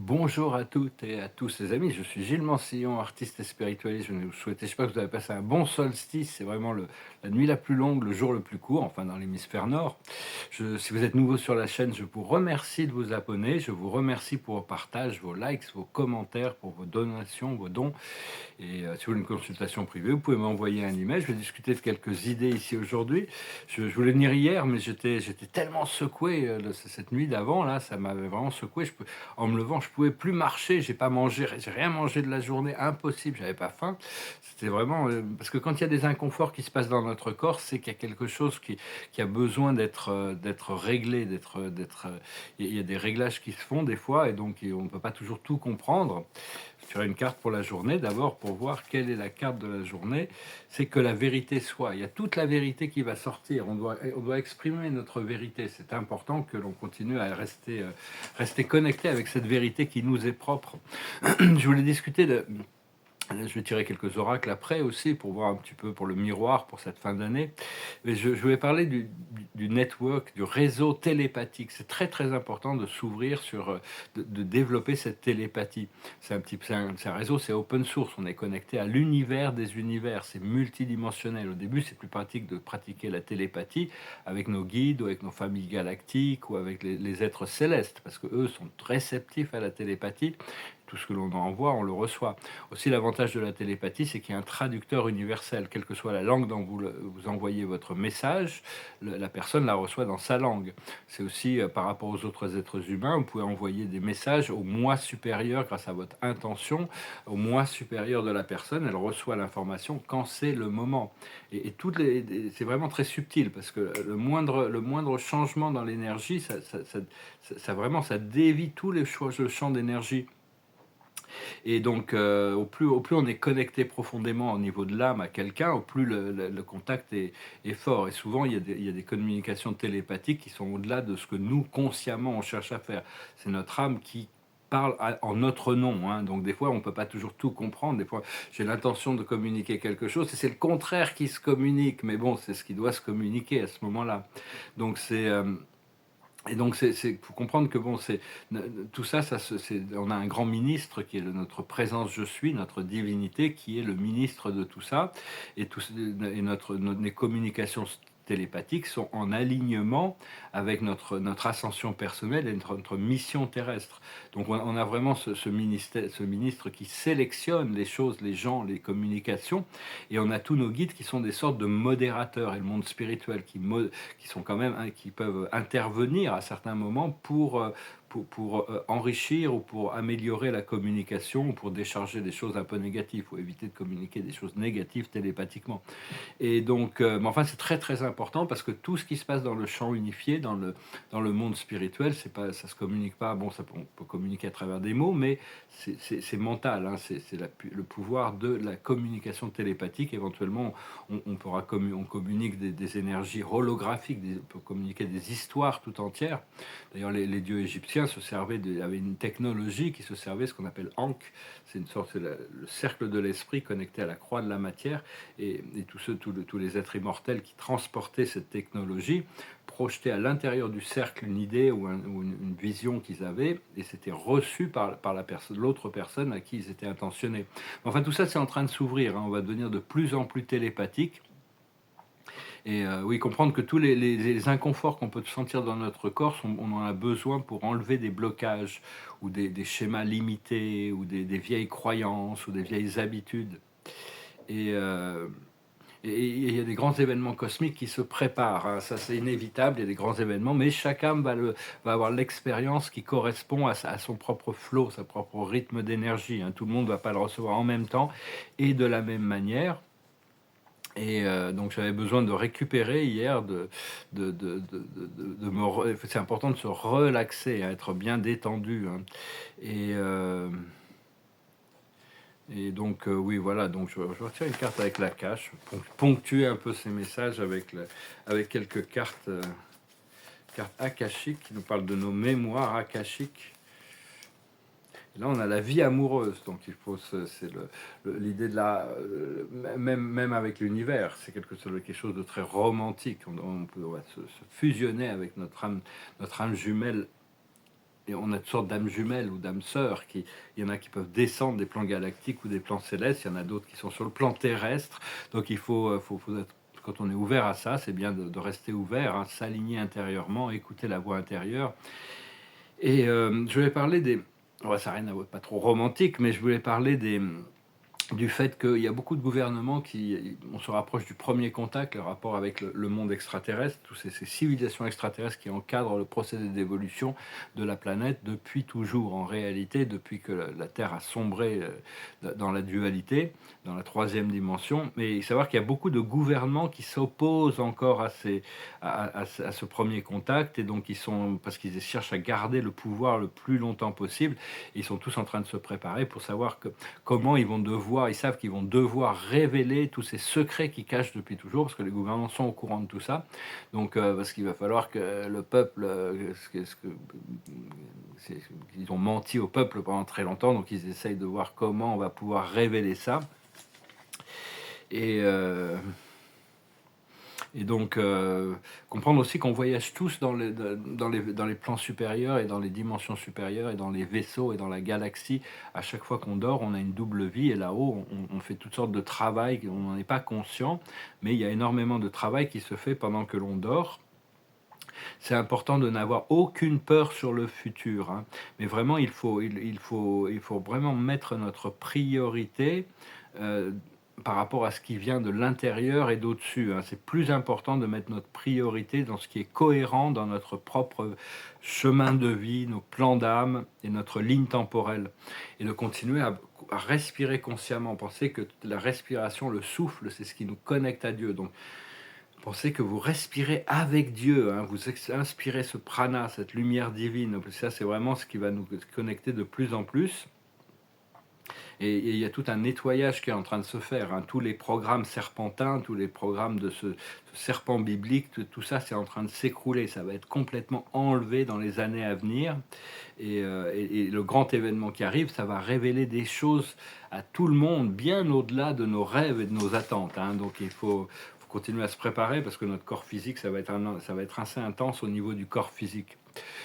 Bonjour à toutes et à tous les amis, je suis Gilles Mancillon, artiste et spiritualiste. Je vais vous souhaiter, j'espère que vous avez passé un bon solstice. C'est vraiment la nuit la plus longue, le jour le plus court, enfin dans l'hémisphère nord. Si vous êtes nouveau sur la chaîne, je vous remercie de vous abonner. Je vous remercie pour vos partages, vos likes, vos commentaires, pour vos donations, vos dons. Et si vous voulez une consultation privée, vous pouvez m'envoyer un email. Je vais discuter de quelques idées ici aujourd'hui. Je voulais venir hier, mais j'étais tellement secoué cette nuit d'avant, là, ça m'avait vraiment secoué. En me levant, je pouvais plus marcher, j'ai pas mangé, j'ai rien mangé de la journée, impossible, j'avais pas faim. C'était vraiment parce que quand il y a des inconforts qui se passent dans notre corps, c'est qu'il y a quelque chose qui a besoin d'être réglé, il y a des réglages qui se font des fois, et donc on ne peut pas toujours tout comprendre. Je ferai une carte pour la journée, d'abord pour voir quelle est la carte de la journée. C'est que la vérité soit. Il y a toute la vérité qui va sortir. On doit exprimer notre vérité. C'est important que l'on continue à rester connecté avec cette vérité qui nous est propre. Je voulais discuter de, je vais tirer quelques oracles après aussi pour voir un petit peu pour le miroir pour cette fin d'année. Mais je vais parler du network, du réseau télépathique. C'est très très important de s'ouvrir de développer cette télépathie. C'est un réseau, c'est open source. On est connecté à l'univers des univers. C'est multidimensionnel. Au début, c'est plus pratique de pratiquer la télépathie avec nos guides ou avec nos familles galactiques ou avec les êtres célestes parce que eux sont réceptifs à la télépathie. Tout ce que l'on envoie, on le reçoit. Aussi, l'avantage de la télépathie, c'est qu'il y a un traducteur universel. Quelle que soit la langue dont vous envoyez votre message, la personne la reçoit dans sa langue. C'est aussi par rapport aux autres êtres humains, vous pouvez envoyer des messages au moi supérieur grâce à votre intention, au moi supérieur de la personne. Elle reçoit l'information quand c'est le moment. Et c'est vraiment très subtil parce que le moindre changement dans l'énergie, ça dévie tous les champs d'énergie. Et donc, au plus on est connecté profondément au niveau de l'âme à quelqu'un, au plus le contact est fort. Et souvent, il y a des communications télépathiques qui sont au-delà de ce que nous, consciemment, on cherche à faire. C'est notre âme qui parle en notre nom, hein. Donc des fois on peut pas toujours tout comprendre, des fois j'ai l'intention de communiquer quelque chose et c'est le contraire qui se communique, mais bon, c'est ce qui doit se communiquer à ce moment-là. Donc faut comprendre que bon, tout ça, on a un grand ministre qui est notre présence je suis, notre divinité, qui est le ministre de tout ça, et les communications télépathiques sont en alignement avec notre ascension personnelle et notre mission terrestre. Donc on a vraiment ce ministre qui sélectionne les choses, les gens, les communications, et on a tous nos guides qui sont des sortes de modérateurs, et le monde spirituel qui sont quand même, hein, qui peuvent intervenir à certains moments pour enrichir ou pour améliorer la communication ou pour décharger des choses un peu négatives. Il faut éviter de communiquer des choses négatives télépathiquement. Et donc, mais enfin, c'est très très important parce que tout ce qui se passe dans le champ unifié, dans le monde spirituel, ça se communique pas. Bon, on peut communiquer à travers des mots, mais c'est mental, hein, le pouvoir de la communication télépathique. Éventuellement, on communique des énergies holographiques, on peut communiquer des histoires tout entières. D'ailleurs, les dieux égyptiens avaient une technologie qui se servait, ce qu'on appelle Ankh. C'est le cercle de l'esprit connecté à la croix de la matière, et tous les êtres immortels qui transportaient cette technologie projetaient à l'intérieur du cercle une idée ou une vision qu'ils avaient, et c'était reçu par l'autre personne à qui ils étaient intentionnés. Enfin, tout ça, c'est en train de s'ouvrir, hein. On va devenir de plus en plus télépathique. Et oui, comprendre que tous les inconforts qu'on peut sentir dans notre corps, on en a besoin pour enlever des blocages ou des schémas limités ou des vieilles croyances ou des vieilles habitudes. Et il y a des grands événements cosmiques qui se préparent, hein. Ça, c'est inévitable, il y a des grands événements, mais chaque âme va avoir l'expérience qui correspond à son propre flot, son propre rythme d'énergie, hein. Tout le monde ne va pas le recevoir en même temps et de la même manière. Et donc j'avais besoin de récupérer hier, c'est important de se relaxer, à être bien détendu, hein. Et, euh, et donc oui, voilà, donc je retire une carte avec la cache, ponctuer un peu ces messages avec quelques cartes akashiques qui nous parlent de nos mémoires akashiques. Là, on a la vie amoureuse, donc c'est l'idée de même avec l'univers, c'est quelque chose de très romantique. On va se fusionner avec notre âme jumelle et on a toutes sortes d'âmes jumelles ou d'âmes sœurs. Il y en a qui peuvent descendre des plans galactiques ou des plans célestes, il y en a d'autres qui sont sur le plan terrestre. Donc il faut être, quand on est ouvert à ça, c'est bien de rester ouvert, hein, s'aligner intérieurement, écouter la voix intérieure. Et je vais parler des... Ouais, ça n'a rien à voir, pas trop romantique, mais je voulais parler du fait qu'il y a beaucoup de gouvernements qui, on se rapproche du premier contact, le rapport avec le monde extraterrestre, toutes ces civilisations extraterrestres qui encadrent le procédé d'évolution de la planète depuis toujours, en réalité, depuis que la Terre a sombré dans la dualité, dans la troisième dimension. Mais il faut savoir qu'il y a beaucoup de gouvernements qui s'opposent encore à ce premier contact, et donc parce qu'ils cherchent à garder le pouvoir le plus longtemps possible, ils sont tous en train de se préparer pour savoir comment ils savent qu'ils vont devoir révéler tous ces secrets qu'ils cachent depuis toujours, parce que les gouvernements sont au courant de tout ça. Donc, parce qu'il va falloir que le peuple, ils ont menti au peuple pendant très longtemps, donc ils essayent de voir comment on va pouvoir révéler ça. Et donc, comprendre aussi qu'on voyage tous dans les plans supérieurs et dans les dimensions supérieures et dans les vaisseaux et dans la galaxie. À chaque fois qu'on dort, on a une double vie, et là-haut, on fait toutes sortes de travail, on n'en est pas conscient, mais il y a énormément de travail qui se fait pendant que l'on dort. C'est important de n'avoir aucune peur sur le futur, hein. Mais vraiment, il faut vraiment mettre notre priorité euh, par rapport à ce qui vient de l'intérieur et d'au-dessus, hein. C'est plus important de mettre notre priorité dans ce qui est cohérent dans notre propre chemin de vie, nos plans d'âme et notre ligne temporelle. Et de continuer à respirer consciemment. Pensez que la respiration, le souffle, c'est ce qui nous connecte à Dieu. Donc, pensez que vous respirez avec Dieu, hein, vous inspirez ce prana, cette lumière divine. Ça, c'est vraiment ce qui va nous connecter de plus en plus. Et il y a tout un nettoyage qui est en train de se faire, hein. Tous les programmes serpentins, tous les programmes de ce serpent biblique, tout ça, c'est en train de s'écrouler. Ça va être complètement enlevé dans les années à venir. Et le grand événement qui arrive, ça va révéler des choses à tout le monde, bien au-delà de nos rêves et de nos attentes, hein. Donc il faut continuer à se préparer, parce que notre corps physique, ça va être assez intense au niveau du corps physique.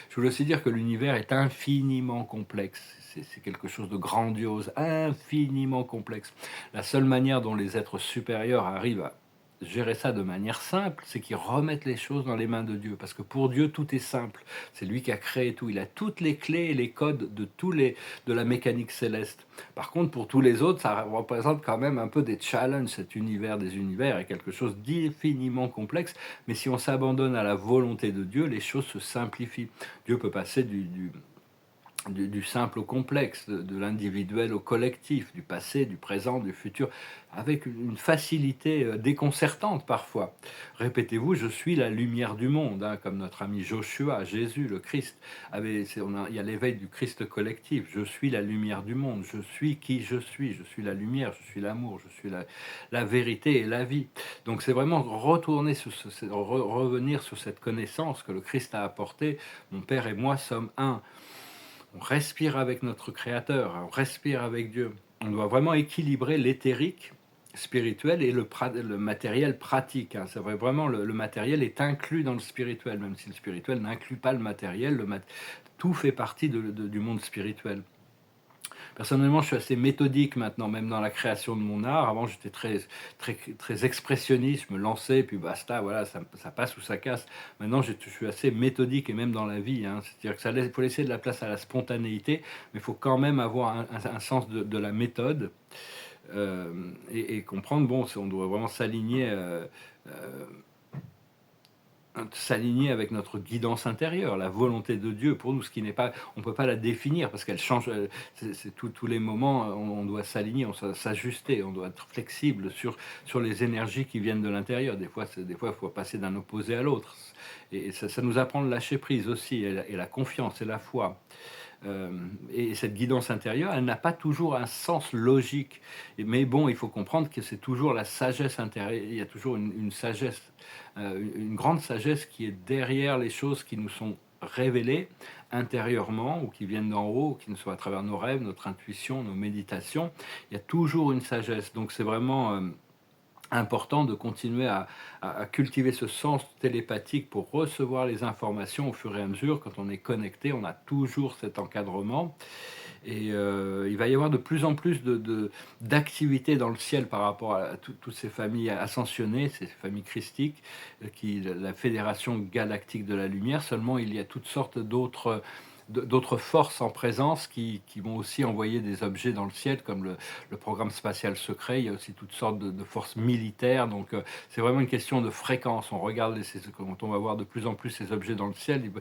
Je voulais aussi dire que l'univers est infiniment complexe. C'est quelque chose de grandiose, infiniment complexe. La seule manière dont les êtres supérieurs arrivent à gérer ça de manière simple, c'est qu'ils remettent les choses dans les mains de Dieu. Parce que pour Dieu, tout est simple. C'est lui qui a créé tout. Il a toutes les clés et les codes de la mécanique céleste. Par contre, pour tous les autres, ça représente quand même un peu des challenges. Cet univers des univers est quelque chose d'infiniment complexe. Mais si on s'abandonne à la volonté de Dieu, les choses se simplifient. Dieu peut passer du simple au complexe, de l'individuel au collectif, du passé, du présent, du futur, avec une facilité déconcertante parfois. Répétez-vous, je suis la lumière du monde, hein, comme notre ami Joshua, Jésus, le Christ. Il y a l'éveil du Christ collectif, je suis la lumière du monde, je suis qui je suis la lumière, je suis l'amour, je suis la vérité et la vie. Donc c'est vraiment revenir sur cette connaissance que le Christ a apportée. Mon Père et moi sommes un. On respire avec notre Créateur, on respire avec Dieu. On doit vraiment équilibrer l'éthérique spirituel et le matériel pratique, hein. C'est vrai, vraiment, le matériel est inclus dans le spirituel, même si le spirituel n'inclut pas le matériel. Tout fait partie du monde spirituel. Personnellement, je suis assez méthodique maintenant, même dans la création de mon art. Avant, j'étais très expressionniste, je me lançais, puis basta, voilà, ça passe ou ça casse. Maintenant, je suis assez méthodique, et même dans la vie, hein. C'est-à-dire qu'il faut laisser de la place à la spontanéité, mais il faut quand même avoir un sens de la méthode, et comprendre, bon, on doit vraiment s'aligner avec notre guidance intérieure, la volonté de Dieu pour nous, ce qui n'est pas, on peut pas la définir parce qu'elle change. Tous les moments, on doit s'aligner, on doit s'ajuster, on doit être flexible sur les énergies qui viennent de l'intérieur. Des fois, il faut passer d'un opposé à l'autre, et ça nous apprend de lâcher prise aussi, et la confiance et la foi. Et cette guidance intérieure, elle n'a pas toujours un sens logique. Mais bon, il faut comprendre que c'est toujours la sagesse intérieure. Il y a toujours une sagesse, une grande sagesse qui est derrière les choses qui nous sont révélées intérieurement, ou qui viennent d'en haut, ou qui ne sont à travers nos rêves, notre intuition, nos méditations. Il y a toujours une sagesse. Donc c'est vraiment important de continuer à cultiver ce sens télépathique pour recevoir les informations au fur et à mesure. Quand on est connecté, on a toujours cet encadrement et il va y avoir de plus en plus d'activités dans le ciel par rapport à toutes ces familles ascensionnées, ces familles christiques, qui la Fédération galactique de la lumière. Seulement, il y a toutes sortes d'autres forces en présence qui vont aussi envoyer des objets dans le ciel, comme le programme spatial secret. Il y a aussi toutes sortes de forces militaires. Donc, c'est vraiment une question de fréquence. On regarde, quand on va voir de plus en plus ces objets dans le ciel, il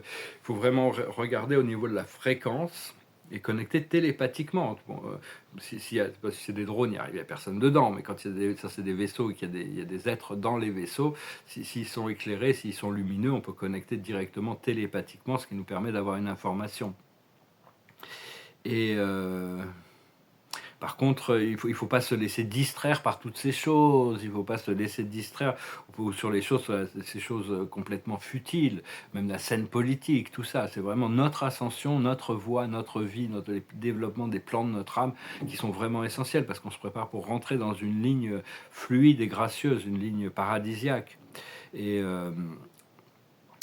faut vraiment regarder au niveau de la fréquence et connecté télépathiquement. Bon, si c'est des drones, il n'y a personne dedans, mais quand ça c'est des vaisseaux et il y a des êtres dans les vaisseaux, s'ils sont éclairés, s'ils sont lumineux, on peut connecter directement télépathiquement, ce qui nous permet d'avoir une information. Et par contre, il faut pas se laisser distraire par toutes ces choses. Il faut pas se laisser distraire sur les choses, ces choses complètement futiles, même la scène politique, tout ça. C'est vraiment notre ascension, notre voie, notre vie, notre développement des plans de notre âme qui sont vraiment essentiels parce qu'on se prépare pour rentrer dans une ligne fluide et gracieuse, une ligne paradisiaque. Et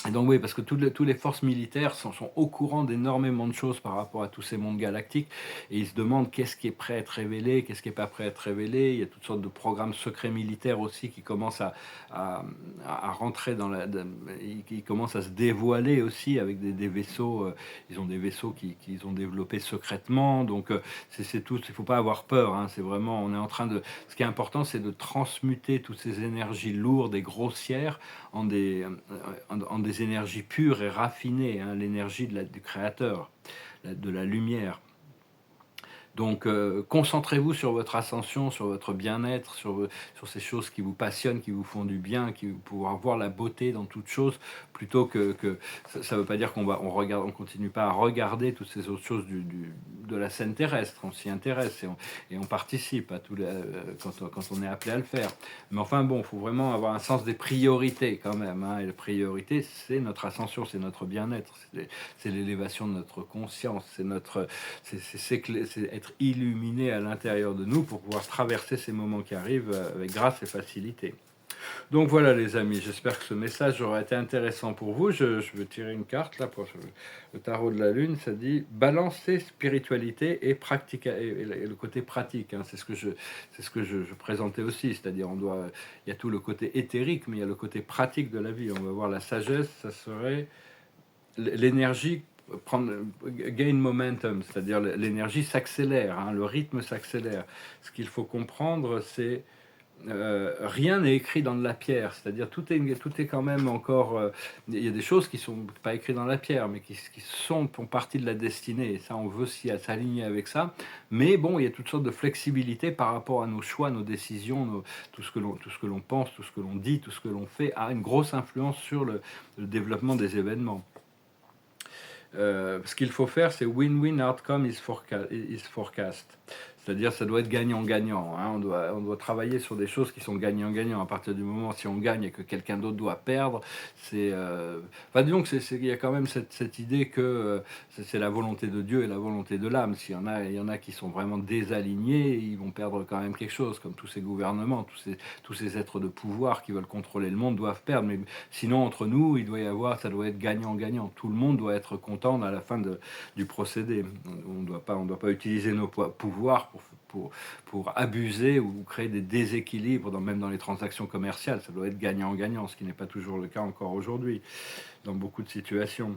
et donc oui, parce que toutes les forces militaires sont au courant d'énormément de choses par rapport à tous ces mondes galactiques, et ils se demandent qu'est-ce qui est prêt à être révélé, qu'est-ce qui n'est pas prêt à être révélé. Il y a toutes sortes de programmes secrets militaires aussi qui commencent à, à rentrer ils commencent à se dévoiler aussi avec des vaisseaux. Ils ont des vaisseaux qu'ils ont développés secrètement, donc c'est tout. Il ne faut pas avoir peur, hein, c'est vraiment, on est en train de... Ce qui est important, c'est de transmuter toutes ces énergies lourdes et grossières en des énergies pures et raffinées, hein, l'énergie du Créateur, de la lumière. Donc, concentrez-vous sur votre ascension, sur votre bien-être, sur ces choses qui vous passionnent, qui vous font du bien, qui vous pouvoir voir la beauté dans toute chose, plutôt que ça ne veut pas dire on continue pas à regarder toutes ces autres choses de la scène terrestre. On s'y intéresse et on participe à quand on est appelé à le faire. Mais enfin bon, il faut vraiment avoir un sens des priorités quand même, hein, et la priorité, c'est notre ascension, c'est notre bien-être, c'est l'élévation de notre conscience, c'est être illuminé à l'intérieur de nous pour pouvoir traverser ces moments qui arrivent avec grâce et facilité. Donc voilà les amis, j'espère que ce message aura été intéressant pour vous. Je vais tirer une carte là pour le tarot de la lune. Ça dit balancer spiritualité et pratique et le côté pratique, hein. C'est ce que je présentais aussi, c'est-à-dire il y a tout le côté éthérique, mais il y a le côté pratique de la vie. On va voir la sagesse, ça serait l'énergie gain momentum, c'est-à-dire l'énergie s'accélère, hein, le rythme s'accélère. Ce qu'il faut comprendre, c'est rien n'est écrit dans de la pierre, c'est-à-dire tout est quand même encore... il y a des choses qui sont pas écrites dans la pierre, mais qui font partie de la destinée, et ça, on veut s'aligner avec ça. Mais bon, il y a toutes sortes de flexibilité par rapport à nos choix, nos décisions, tout ce que l'on pense, tout ce que l'on dit, tout ce que l'on fait, a une grosse influence sur le développement des événements. Ce qu'il faut faire, c'est win-win outcome is forecast. C'est-à-dire, ça doit être gagnant-gagnant, hein. On doit travailler sur des choses qui sont gagnant-gagnant. À partir du moment si on gagne et que quelqu'un d'autre doit perdre, c'est... Enfin, disons qu'il y a quand même cette idée que c'est la volonté de Dieu et la volonté de l'âme. Il y en a qui sont vraiment désalignés, ils vont perdre quand même quelque chose, comme tous ces gouvernements, tous ces êtres de pouvoir qui veulent contrôler le monde doivent perdre. Mais sinon, entre nous, ça doit être gagnant-gagnant. Tout le monde doit être content à la fin du procédé. On ne doit pas utiliser nos pouvoirs pour abuser ou créer des déséquilibres, même dans les transactions commerciales. Ça doit être gagnant-gagnant, ce qui n'est pas toujours le cas encore aujourd'hui, dans beaucoup de situations.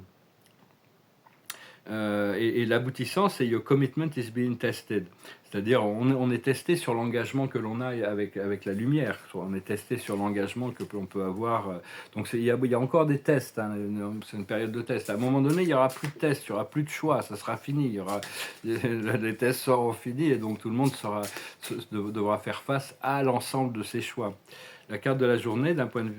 Et l'aboutissant, c'est your commitment is being tested. C'est-à-dire, on est testé sur l'engagement que l'on a avec la lumière. On est testé sur l'engagement que l'on peut avoir. Donc, il y a encore des tests, hein, c'est une période de test. À un moment donné, il n'y aura plus de tests, il n'y aura plus de choix, ça sera fini. Les tests seront finis et donc tout le monde devra faire face à l'ensemble de ses choix. La carte de la journée, d'un point de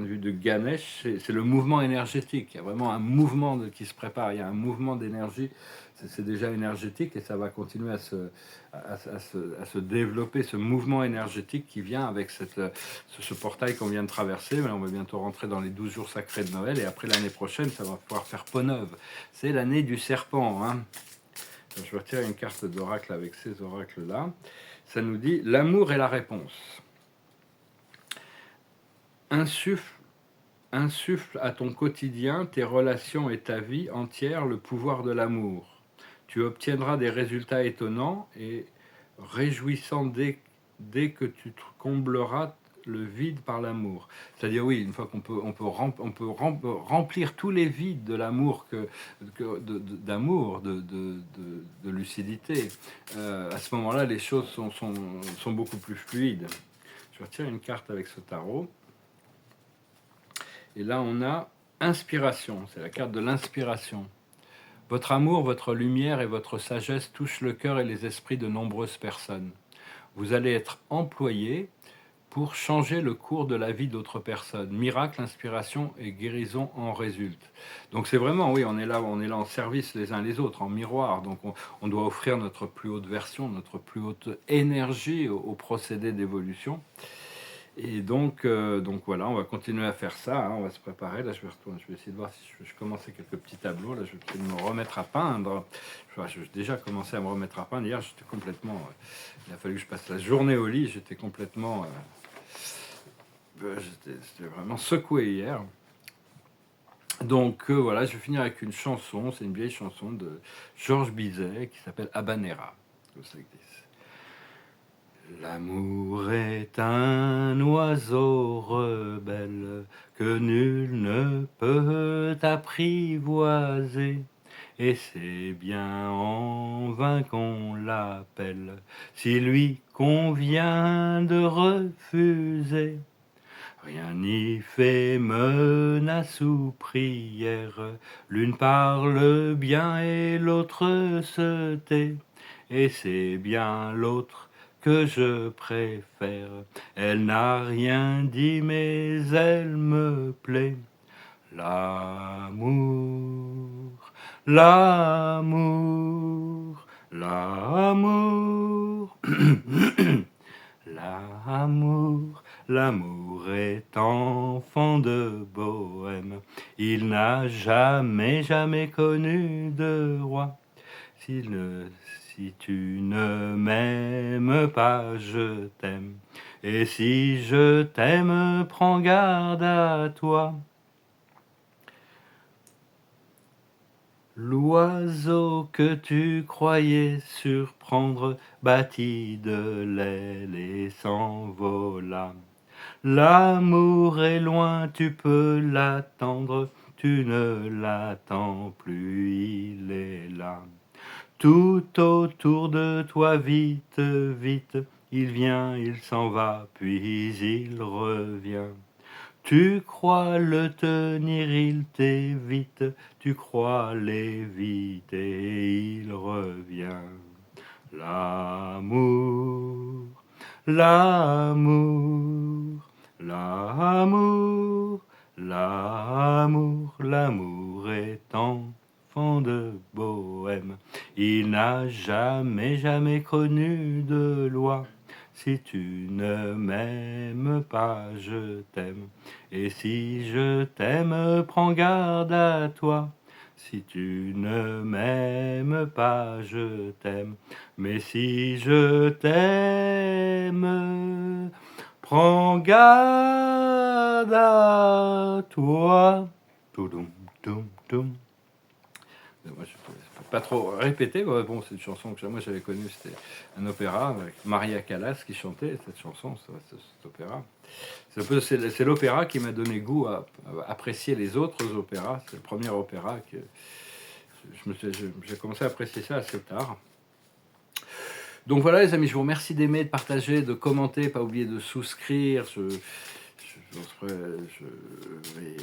vue de Ganesh, c'est le mouvement énergétique. Il y a vraiment un mouvement qui se prépare. Il y a un mouvement d'énergie. C'est déjà énergétique et ça va continuer à se développer, ce mouvement énergétique qui vient avec ce portail qu'on vient de traverser. Mais on va bientôt rentrer dans les 12 jours sacrés de Noël et après l'année prochaine, ça va pouvoir faire peau neuve. C'est l'année du serpent, hein. Je vais retirer une carte d'oracle avec ces oracles-là. Ça nous dit « L'amour est la réponse ». insuffle, insuffle à ton quotidien, tes relations et ta vie entière le pouvoir de l'amour. Tu obtiendras des résultats étonnants et réjouissants dès que tu te combleras le vide par l'amour. C'est-à-dire, oui, une fois qu'on peut remplir tous les vides de l'amour, d'amour, de lucidité, à ce moment-là, les choses sont beaucoup plus fluides. Je retire une carte avec ce tarot. Et là, on a inspiration. C'est la carte de l'inspiration. Votre amour, votre lumière et votre sagesse touchent le cœur et les esprits de nombreuses personnes. Vous allez être employé pour changer le cours de la vie d'autres personnes. Miracle, inspiration et guérison en résultent. Donc c'est vraiment, oui, on est là en service les uns les autres, en miroir. Donc on doit offrir notre plus haute version, notre plus haute énergie au procédé d'évolution. Et donc voilà, on va continuer à faire ça, hein, on va se préparer. Là, je vais retourner, je vais essayer de voir si je commençais quelques petits tableaux. Là, je vais essayer de me remettre à peindre. J'ai déjà commencé à me remettre à peindre. Hier, j'étais complètement... il a fallu que je passe la journée au lit. J'étais complètement... j'étais vraiment secoué hier. Donc voilà, je vais finir avec une chanson. C'est une vieille chanson de Georges Bizet qui s'appelle Habanera. L'amour est un oiseau rebelle que nul ne peut apprivoiser, et c'est bien en vain qu'on l'appelle, si lui convient de refuser. Rien n'y fait menace ou prière, l'une parle bien et l'autre se tait, et c'est bien l'autre que je préfère. Elle n'a rien dit, mais elle me plaît. L'amour, l'amour, l'amour, l'amour, l'amour est enfant de bohème. Il n'a jamais, jamais connu de roi. Si tu ne m'aimes pas, je t'aime. Et si je t'aime, prends garde à toi. L'oiseau que tu croyais surprendre battit de l'aile et s'envola. L'amour est loin, tu peux l'attendre, tu ne l'attends plus, il est là. Tout autour de toi, vite, vite, il vient, il s'en va, puis il revient. Tu crois le tenir, il t'évite, tu crois l'éviter, il revient. L'amour, l'amour, l'amour, l'amour, l'amour est enfant de bohème. Il n'a jamais, jamais connu de loi. Si tu ne m'aimes pas, je t'aime. Et si je t'aime, prends garde à toi. Si tu ne m'aimes pas, je t'aime. Mais si je t'aime, prends garde à toi. Toudoum, toum, toum. Moi, je ne peux pas trop répéter. Bon, c'est une chanson que moi j'avais connue, c'était un opéra avec Maria Callas qui chantait cette chanson, cet opéra. C'est l'opéra qui m'a donné goût à apprécier les autres opéras. C'est le premier opéra que j'ai commencé à apprécier ça assez tard. Donc voilà les amis, je vous remercie d'aimer, de partager, de commenter, pas oublier de souscrire. Je vais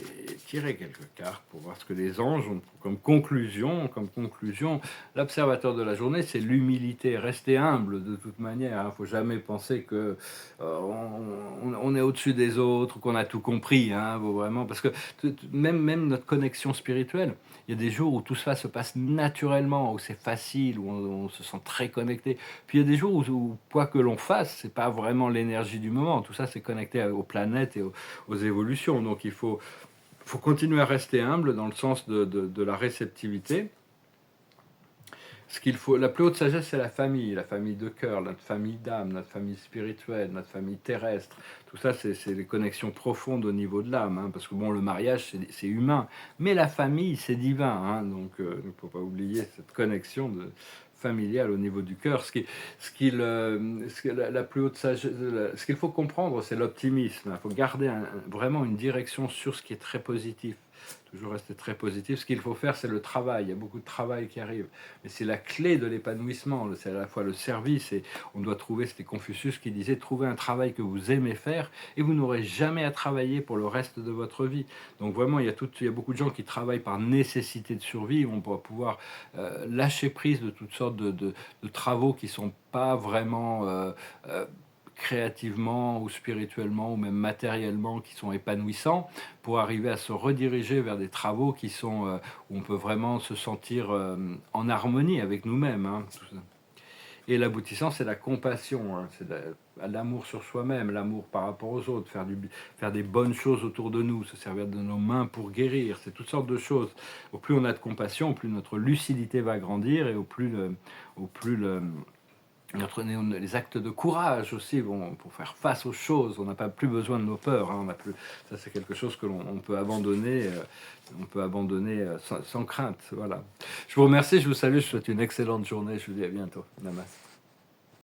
tirer quelques cartes pour voir ce que les anges ont comme conclusion. L'observateur de la journée, c'est l'humilité. Rester humble de toute manière. Il ne faut jamais penser que on est au-dessus des autres, qu'on a tout compris. Vraiment, parce que même notre connexion spirituelle, il y a des jours où tout ça se passe naturellement, où c'est facile, où on se sent très connecté. Puis il y a des jours où quoi que l'on fasse, c'est pas vraiment l'énergie du moment. Tout ça, c'est connecté aux planètes et aux évolutions. Donc il faut continuer à rester humble dans le sens de la réceptivité. Ce qu'il faut, la plus haute sagesse, c'est la famille de cœur, notre famille d'âme, notre famille spirituelle, notre famille terrestre. Tout ça, c'est les connexions profondes au niveau de l'âme, hein, parce que bon, le mariage, c'est humain, mais la famille, c'est divin, hein, donc il ne faut pas oublier cette connexion familiale au niveau du cœur. La plus haute sagesse, ce qu'il faut comprendre, c'est l'optimisme. Il faut garder vraiment une direction sur ce qui est très positif. Toujours rester très positif. Ce qu'il faut faire, c'est le travail. Il y a beaucoup de travail qui arrive. Mais c'est la clé de l'épanouissement. C'est à la fois le service et on doit trouver, c'était Confucius qui disait, trouver un travail que vous aimez faire et vous n'aurez jamais à travailler pour le reste de votre vie. Donc vraiment, il y a beaucoup de gens qui travaillent par nécessité de survie. On va pouvoir lâcher prise de toutes sortes de travaux qui ne sont pas vraiment créativement ou spirituellement ou même matériellement qui sont épanouissants pour arriver à se rediriger vers des travaux qui sont où on peut vraiment se sentir en harmonie avec nous-mêmes, hein, et l'aboutissant, c'est la compassion, hein, c'est l'amour sur soi-même, l'amour par rapport aux autres, faire des bonnes choses autour de nous, se servir de nos mains pour guérir, c'est toutes sortes de choses. Au plus on a de compassion, au plus notre lucidité va grandir et au plus les actes de courage aussi vont pour faire face aux choses. On n'a pas plus besoin de nos peurs, hein, on a plus, ça c'est quelque chose que l'on peut abandonner, sans crainte. Voilà. Je vous remercie, je vous salue, je vous souhaite une excellente journée, je vous dis à bientôt. Namaste.